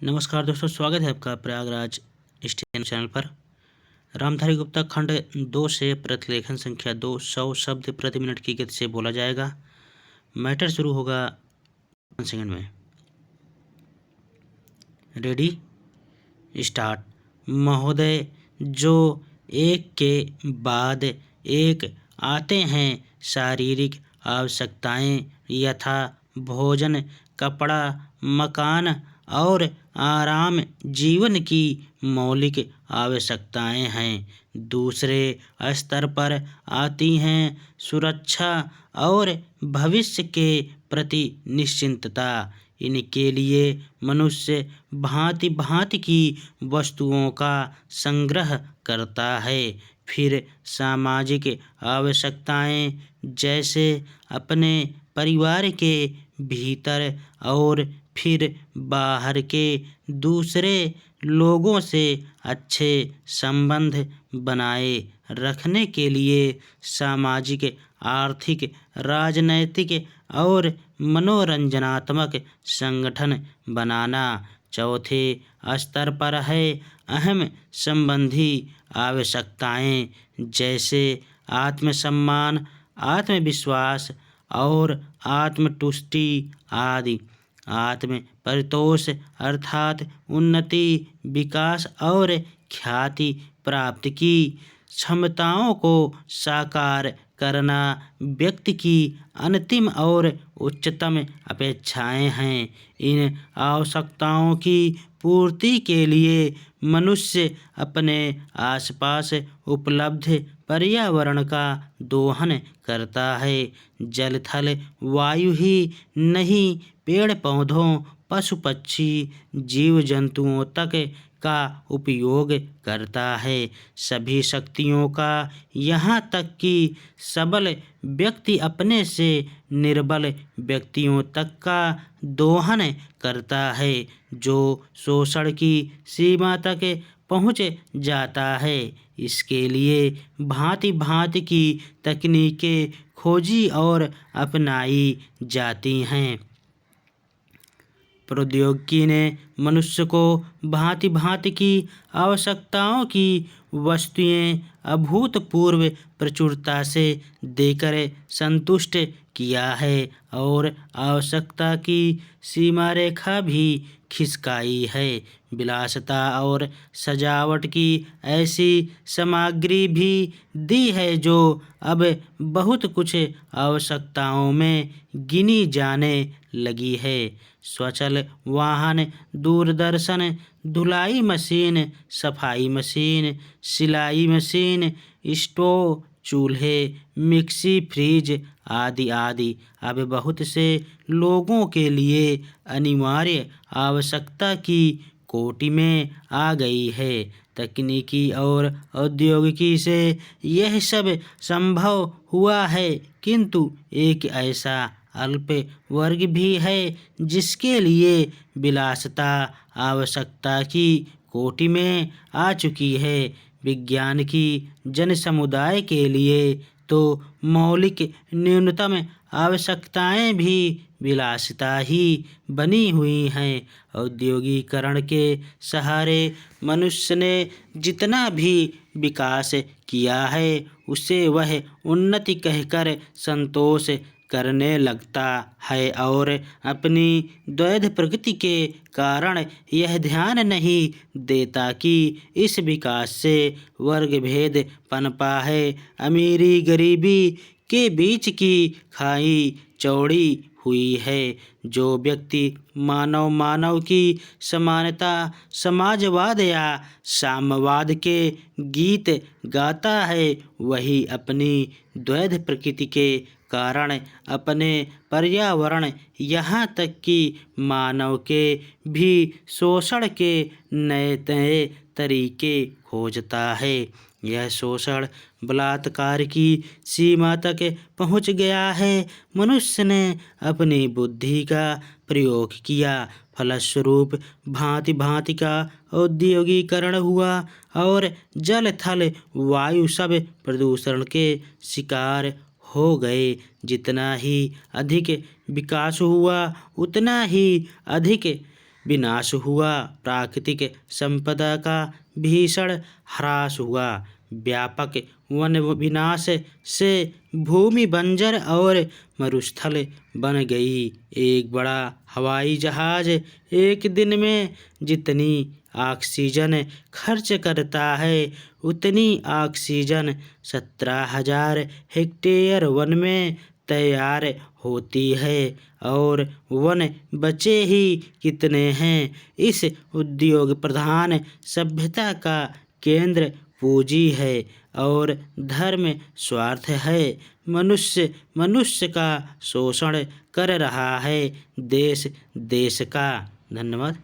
नमस्कार दोस्तों, स्वागत है आपका प्रयागराज स्टेशन चैनल पर। रामधारी गुप्ता खंड 2 से प्रतिलेखन संख्या 200 शब्द प्रति मिनट की गति से बोला जाएगा। मैटर शुरू होगा 1 सेकंड में। Ready, start. महोदय, जो एक के बाद एक आते हैं शारीरिक आवश्यकताएं यथा भोजन, कपड़ा, मकान और आराम जीवन की मौलिक आवश्यकताएं हैं। दूसरे स्तर पर आती हैं सुरक्षा और भविष्य के प्रति निश्चिंतता। इनके लिए मनुष्य भांति भांति की वस्तुओं का संग्रह करता है। फिर सामाजिक आवश्यकताएं जैसे अपने परिवार के भीतर और फिर बाहर के दूसरे लोगों से अच्छे संबंध बनाए रखने के लिए सामाजिक, आर्थिक, राजनैतिक और मनोरंजनात्मक संगठन बनाना। चौथे स्तर पर है अहम संबंधी आवश्यकताएं जैसे आत्मसम्मान, आत्मविश्वास और आत्मतुष्टि आदि। आत्म परितोष अर्थात उन्नति, विकास और ख्याति प्राप्त की क्षमताओं को साकार करना व्यक्ति की अंतिम और उच्चतम अपेक्षाएं हैं। इन आवश्यकताओं की पूर्ति के लिए मनुष्य अपने आसपास उपलब्ध पर्यावरण का दोहन करता है। जल, थल, वायु ही नहीं, पेड़ पौधों, पशु पक्षी, जीव जंतुओं तक का उपयोग करता है। सभी शक्तियों का, यहाँ तक कि सबल व्यक्ति अपने से निर्बल व्यक्तियों तक का दोहन करता है, जो शोषण की सीमा तक पहुँच जाता है। इसके लिए भांति भांति की तकनीकें खोजी और अपनाई जाती हैं। प्रौद्योगिकी ने मनुष्य को भांति भांति की आवश्यकताओं की वस्तुएं अभूतपूर्व प्रचुरता से देकर संतुष्ट किया है और आवश्यकता की सीमा रेखा भी खिसकाई है। विलासिता और सजावट की ऐसी सामग्री भी दी है जो अब बहुत कुछ आवश्यकताओं में गिनी जाने लगी है। स्वचल वाहन, दूरदर्शन, धुलाई मशीन, सफाई मशीन, सिलाई मशीन, स्टोव, चूल्हे, मिक्सी, फ्रिज आदि आदि अब बहुत से लोगों के लिए अनिवार्य आवश्यकता की कोटि में आ गई है। तकनीकी और औद्योगिकी से यह सब संभव हुआ है, किंतु एक ऐसा अल्प वर्ग भी है जिसके लिए विलासिता आवश्यकता की कोटि में आ चुकी है। विज्ञान की जन समुदाय के लिए तो मौलिक न्यूनतम आवश्यकताएं भी विलासिता ही बनी हुई हैं। औद्योगिकरण के सहारे मनुष्य ने जितना भी विकास किया है उसे वह उन्नति कहकर संतोष करने लगता है और अपनी द्वैध प्रकृति के कारण यह ध्यान नहीं देता कि इस विकास से वर्ग भेद पनपा है। अमीरी गरीबी के बीच की खाई चौड़ी हुई है। जो व्यक्ति मानव मानव की समानता, समाजवाद या साम्यवाद के गीत गाता है, वही अपनी द्वैध प्रकृति के कारण अपने पर्यावरण, यहाँ तक कि मानव के भी शोषण के नए नए तरीके खोजता है। यह शोषण बलात्कार की सीमा तक पहुँच गया है। मनुष्य ने अपनी बुद्धि का प्रयोग किया, फलस्वरूप भांति भांति का औद्योगिकरण हुआ और जल, थल, वायु सब प्रदूषण के शिकार हो गए। जितना ही अधिक विकास हुआ उतना ही अधिक विनाश हुआ, प्राकृतिक संपदा का भीषण ह्रास हुआ। व्यापक वन विनाश से भूमि बंजर और मरुस्थल बन गई। एक बड़ा हवाई जहाज एक दिन में जितनी ऑक्सीजन खर्च करता है, उतनी ऑक्सीजन 17,000 हेक्टेयर वन में तैयार होती है। और वन बचे ही कितने हैं। इस उद्योग प्रधान सभ्यता का केंद्र पूंजी है और धर्म स्वार्थ है। मनुष्य मनुष्य का शोषण कर रहा है, देश देश का। धन्यवाद।